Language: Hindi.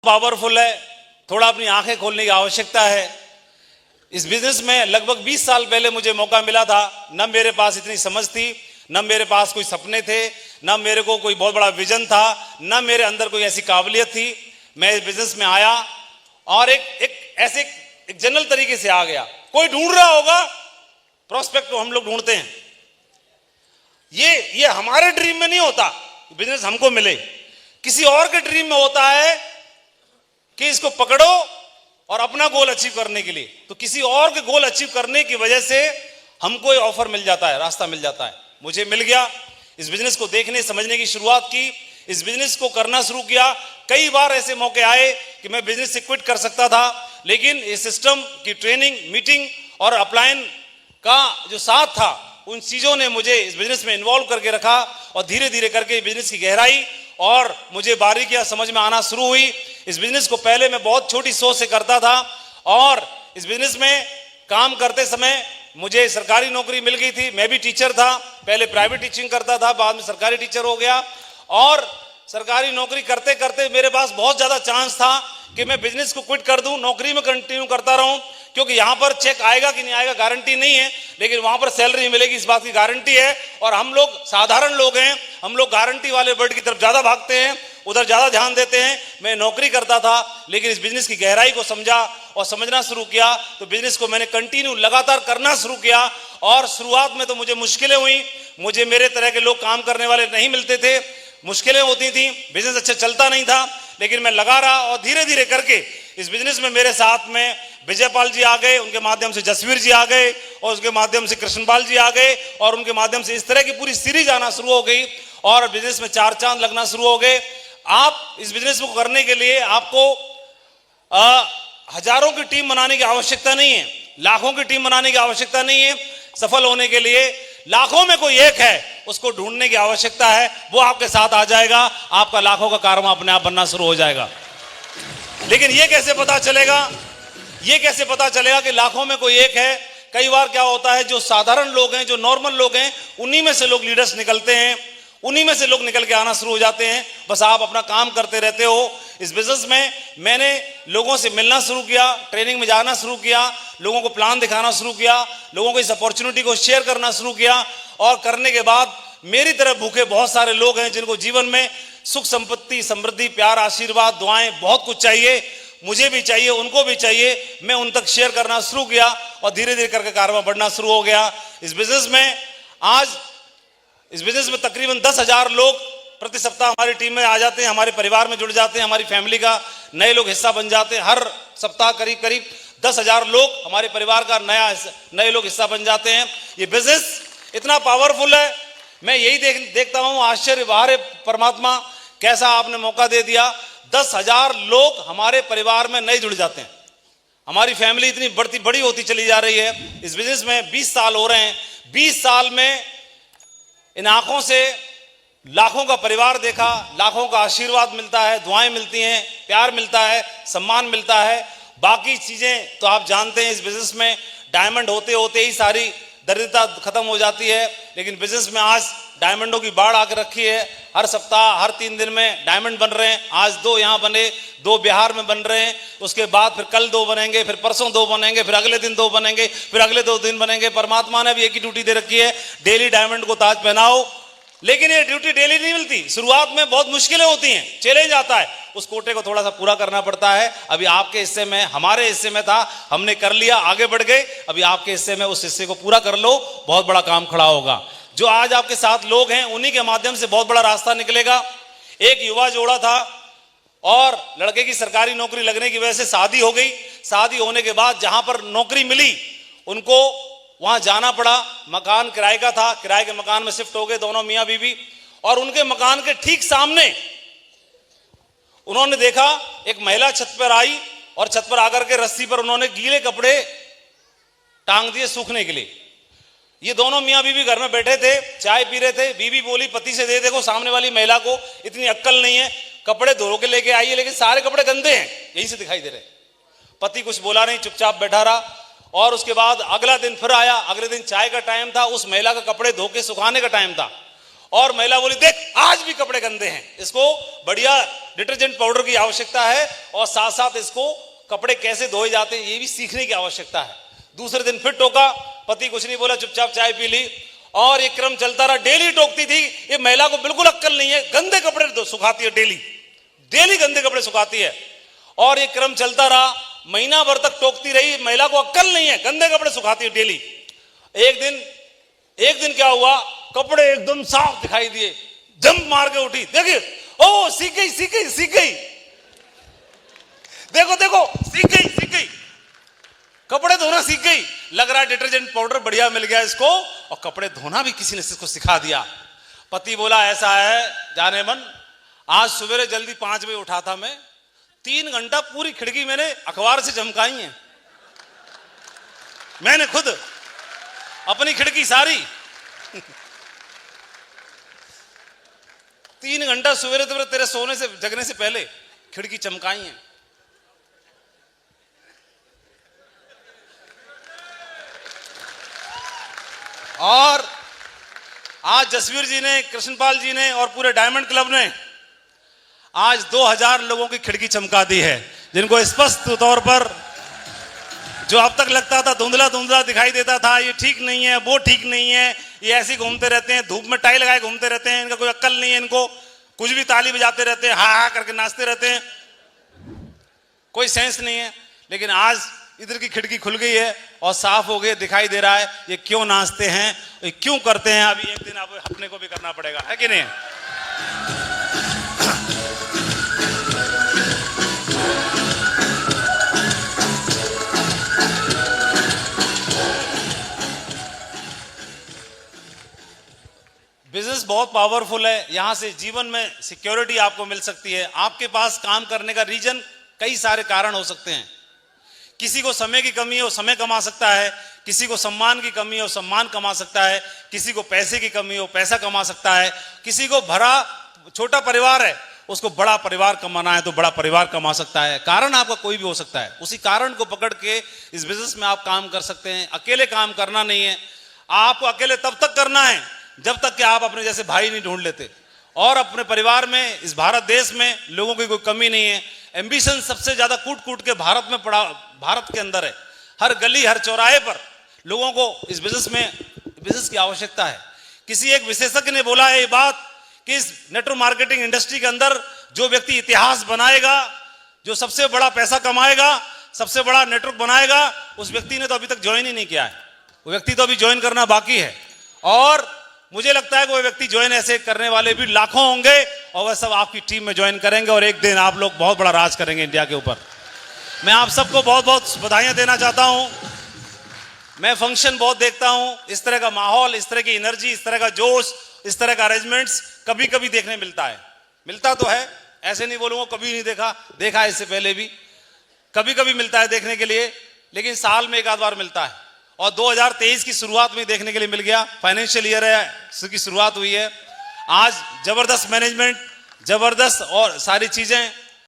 पावरफुल है, थोड़ा अपनी आंखें खोलने की आवश्यकता है। इस बिजनेस में लगभग 20 साल पहले मुझे मौका मिला था। न मेरे पास इतनी समझ थी, न मेरे पास कोई सपने थे, न मेरे को कोई बहुत बड़ा विजन था, न मेरे अंदर कोई ऐसी काबिलियत थी। मैं इस बिजनेस में आया और एक जनरल तरीके से आ गया। कोई ढूंढ रहा होगा प्रोस्पेक्ट को, हम लोग ढूंढते हैं। ये हमारे ड्रीम में नहीं होता बिजनेस हमको मिले, किसी और के ड्रीम में होता है कि इसको पकड़ो और अपना गोल अचीव करने के लिए। तो किसी और के गोल अचीव करने की वजह से हमको ये ऑफर मिल जाता है, रास्ता मिल जाता है। मुझे मिल गया। इस बिजनेस को देखने समझने की शुरुआत की, इस बिजनेस को करना शुरू किया। कई बार ऐसे मौके आए कि मैं बिजनेस से क्विट कर सकता था, लेकिन इस सिस्टम की ट्रेनिंग, मीटिंग और अपलाइन का जो साथ था, उन चीजों ने मुझे इस बिजनेस में इन्वॉल्व करके रखा और धीरे धीरे करके बिजनेस की गहराई और मुझे बारीकियां समझ में आना शुरू हुई। इस बिजनेस को पहले मैं बहुत छोटी सोच से करता था और इस बिजनेस में काम करते समय मुझे सरकारी नौकरी मिल गई थी। मैं भी टीचर था, पहले प्राइवेट टीचिंग करता था, बाद में सरकारी टीचर हो गया। और सरकारी नौकरी करते करते मेरे पास बहुत ज्यादा चांस था कि मैं बिजनेस को क्विट कर दूं, नौकरी में कंटिन्यू करता रहूं, क्योंकि यहां पर चेक आएगा कि नहीं आएगा गारंटी नहीं है, लेकिन वहां पर सैलरी मिलेगी इस बात की गारंटी है। और हम लोग साधारण लोग हैं, हम लोग गारंटी वाले वर्ड की तरफ ज्यादा भागते हैं, उधर ज्यादा ध्यान देते हैं। मैं नौकरी करता था, लेकिन इस बिजनेस की गहराई को समझा और समझना शुरू किया, तो बिजनेस को मैंने कंटिन्यू लगातार करना शुरू किया। और शुरुआत में तो मुझे मुश्किलें हुई, मुझे मेरे तरह के लोग काम करने वाले नहीं मिलते थे, मुश्किलें होती थी, बिजनेस अच्छा चलता नहीं था, लेकिन मैं लगा रहा और धीरे धीरे करके इस बिजनेस में मेरे साथ में विजयपाल जी आ गए, उनके माध्यम से जसवीर जी आ गए और उसके माध्यम से कृष्णपाल जी आ गए और उनके माध्यम से इस तरह की पूरी सीरीज आना शुरू हो गई और बिजनेस में चार चांद लगना शुरू हो गए। आप इस बिजनेस को करने के लिए आपको हजारों की टीम बनाने की आवश्यकता नहीं है, लाखों की टीम बनाने की आवश्यकता नहीं है। सफल होने के लिए लाखों में कोई एक है, उसको ढूंढने की आवश्यकता है, वो आपके साथ आ जाएगा, आपका लाखों का कारवां अपने आप बनना शुरू हो जाएगा। लेकिन ये कैसे पता चलेगा, ये कैसे पता चलेगा कि लाखों में कोई एक है? कई बार क्या होता है, जो साधारण लोग हैं, जो नॉर्मल लोग हैं, उन्हीं में से लोग लीडर्स निकलते हैं, उन्हीं में से लोग निकल के आना शुरू हो जाते हैं। बस आप अपना काम करते रहते हो। इस बिजनेस में मैंने लोगों से मिलना शुरू किया, ट्रेनिंग में जाना शुरू किया, लोगों को प्लान दिखाना शुरू किया, लोगों को इस अपॉर्चुनिटी को शेयर करना शुरू किया। और करने के बाद मेरी तरह भूखे बहुत सारे लोग हैं जिनको जीवन में सुख, संपत्ति, समृद्धि, प्यार, आशीर्वाद, दुआएं, बहुत कुछ चाहिए, मुझे भी चाहिए, उनको भी चाहिए। मैं उन तक शेयर करना शुरू किया और धीरे धीरे करके कारवां बढ़ना शुरू हो गया। इस बिजनेस में आज इस बिजनेस में तकरीबन 10,000 लोग प्रति सप्ताह हमारी टीम में आ जाते हैं, हमारे परिवार में जुड़ जाते हैं, हमारी फैमिली का नए लोग हिस्सा बन जाते हैं। हर सप्ताह करीब करीब 10,000 लोग हमारे परिवार का नए लोग हिस्सा बन जाते हैं। ये बिजनेस इतना पावरफुल है, मैं यही देखता हूं, आश्चर्य, बाहर परमात्मा कैसा आपने मौका दे दिया। 10,000 लोग हमारे परिवार में नए जुड़ जाते हैं, हमारी फैमिली इतनी बड़ी होती चली जा रही है। इस बिजनेस में 20 साल हो रहे हैं, 20 साल में इन आंखों से लाखों का परिवार देखा, लाखों का आशीर्वाद मिलता है, दुआएं मिलती हैं, प्यार मिलता है, सम्मान मिलता है। बाकी चीजें तो आप जानते हैं, इस बिजनेस में डायमंड होते होते ही सारी दरिद्रता खत्म हो जाती है, लेकिन बिजनेस में आज डायमंडों की बाढ़ आकर रखी है। हर सप्ताह, हर 3 दिन में डायमंड बन रहे हैं। आज 2 यहाँ बने, 2 बिहार में बन रहे हैं, उसके बाद फिर कल 2 बनेंगे, फिर परसों 2 बनेंगे, फिर अगले दिन 2 बनेंगे, फिर अगले 2 दिन बनेंगे। परमात्मा ने भी एक ही ड्यूटी दे रखी है, डेली डायमंड को ताज पहनाओ। लेकिन ये ड्यूटी डेली नहीं मिलती, शुरुआत में बहुत मुश्किलें होती हैं, चैलेंज आता है, उस कोटे को थोड़ा सा पूरा करना पड़ता है। अभी आपके हिस्से में, हमारे हिस्से में था, हमने कर लिया, आगे बढ़ गए। अभी आपके हिस्से में उस हिस्से को पूरा कर लो, बहुत बड़ा काम खड़ा होगा। जो आज आपके साथ लोग हैं, उन्हीं के माध्यम से बहुत बड़ा रास्ता निकलेगा। एक युवा जोड़ा था और लड़के की सरकारी नौकरी लगने की वजह से शादी हो गई। शादी होने के बाद जहां पर नौकरी मिली, उनको वहां जाना पड़ा। मकान किराए का था, किराए के मकान में शिफ्ट हो गए दोनों मियां बीवी। और उनके मकान के ठीक सामने उन्होंने देखा एक महिला छत पर आई और छत पर आकर के रस्सी पर उन्होंने गीले कपड़े टांग दिए सूखने के लिए। ये दोनों मियां बीवी घर में बैठे थे, चाय पी रहे थे। बीवी बोली पति से, दे देखो सामने वाली महिला को इतनी अक्ल नहीं है, कपड़े धो के लेके आई है, लेकिन सारे कपड़े गंदे हैं, यहीं से दिखाई दे रहे। पति कुछ बोला नहीं, चुपचाप बैठा रहा। और उसके बाद अगला दिन फिर आया, अगले दिन चाय का टाइम था, उस महिला का कपड़े धो के सुखाने का टाइम था। और महिला बोली देख आज भी कपड़े गंदे हैं, इसको बढ़िया डिटर्जेंट पाउडर की आवश्यकता है और साथ साथ इसको कपड़े कैसे धोए जाते हैं ये भी सीखने की आवश्यकता है। दूसरे दिन फिर टोका, पति कुछ नहीं बोला, चुपचाप चाय पी ली और ये क्रम चलता रहा। डेली टोकती थी, ये महिला को बिल्कुल अक्ल नहीं है, गंदे कपड़े सुखाती है, डेली गंदे कपड़े सुखाती है और ये क्रम चलता रहा। महीना भर तक टोकती रही, महिला को अक्ल नहीं है, गंदे कपड़े सुखाती है डेली। एक दिन क्या हुआ, कपड़े एकदम साफ दिखाई दिए, जंप मार के उठी, देखिए ओ सीख गई, देखो सीख गई, कपड़े धोना सीख गई। लग रहा है डिटर्जेंट पाउडर बढ़िया मिल गया इसको और कपड़े धोना भी किसी ने इसको सिखा दिया। पति बोला ऐसा है जाने मन, आज सवेरे जल्दी 5 बजे उठा था मैं, 3 घंटा पूरी खिड़की मैंने अखबार से चमकाई है, मैंने खुद अपनी खिड़की सारी 3 घंटा सवेरे तेरे सोने से जगने से पहले खिड़की चमकाई है। और आज जसवीर जी ने, कृष्णपाल जी ने और पूरे डायमंड क्लब ने आज 2000 लोगों की खिड़की चमका दी है, जिनको स्पष्ट तौर पर जो अब तक लगता था धुंधला दिखाई देता था, ये ठीक नहीं है, वो ठीक नहीं है, ये ऐसे घूमते रहते हैं, धूप में टाई लगाए घूमते रहते हैं, इनका कोई अक्ल नहीं है, इनको कुछ भी ताली बजाते रहते हैं, हा करके नाचते रहते हैं, कोई सेंस नहीं है। लेकिन आज इधर की खिड़की खुल गई है और साफ हो गई, दिखाई दे रहा है ये क्यों नाचते हैं, ये क्यों करते हैं। अभी एक दिन आप अपने को भी करना पड़ेगा, है कि नहीं? बिजनेस बहुत पावरफुल है, यहां से जीवन में सिक्योरिटी आपको मिल सकती है। आपके पास काम करने का रीजन कई सारे कारण हो सकते हैं। किसी को समय की कमी है, वो समय कमा सकता है, किसी को सम्मान की कमी है, वो सम्मान कमा सकता है, किसी को पैसे की कमी है, वो पैसा कमा सकता है, किसी को भरा छोटा परिवार है, उसको बड़ा परिवार कमाना है तो बड़ा परिवार कमा सकता है। कारण आपका कोई भी हो सकता है, उसी कारण को पकड़ के इस बिजनेस में आप काम कर सकते हैं। अकेले काम करना नहीं है, आपको अकेले तब तक करना है जब तक कि आप अपने जैसे भाई नहीं ढूंढ लेते। और अपने परिवार में, इस भारत देश में लोगों की कोई कमी नहीं है। एम्बिशन सबसे ज्यादा कूट के भारत में पड़ा, भारत के अंदर है। हर गली हर चौराहे पर लोगों को इस बिजनेस की आवश्यकता है। किसी एक विशेषज्ञ ने बोला है ये बात कि इस नेटवर्क मार्केटिंग इंडस्ट्री के अंदर जो व्यक्ति इतिहास बनाएगा, जो सबसे बड़ा पैसा कमाएगा, सबसे बड़ा नेटवर्क बनाएगा, उस व्यक्ति ने तो अभी तक ज्वाइन ही नहीं किया है। वो व्यक्ति तो अभी ज्वाइन करना बाकी है और मुझे लगता है कि वो व्यक्ति ज्वाइन ऐसे करने वाले भी लाखों होंगे और वह सब आपकी टीम में ज्वाइन करेंगे और एक दिन आप लोग बहुत बड़ा राज करेंगे इंडिया के ऊपर। मैं आप सबको बहुत बहुत बधाइयां देना चाहता हूं। मैं फंक्शन बहुत देखता हूं, इस तरह का माहौल, इस तरह की एनर्जी, इस तरह का जोश, इस तरह का अरेंजमेंट्स कभी कभी देखने मिलता है। मिलता तो है, ऐसे नहीं बोलूंगा कभी नहीं देखा है, इससे पहले भी कभी कभी मिलता है देखने के लिए, लेकिन साल में एक आध बार मिलता है। और 2023 की शुरुआत में देखने के लिए मिल गया, फाइनेंशियल ईयर है, इसकी शुरुआत हुई है। आज जबरदस्त मैनेजमेंट, जबरदस्त और सारी चीजें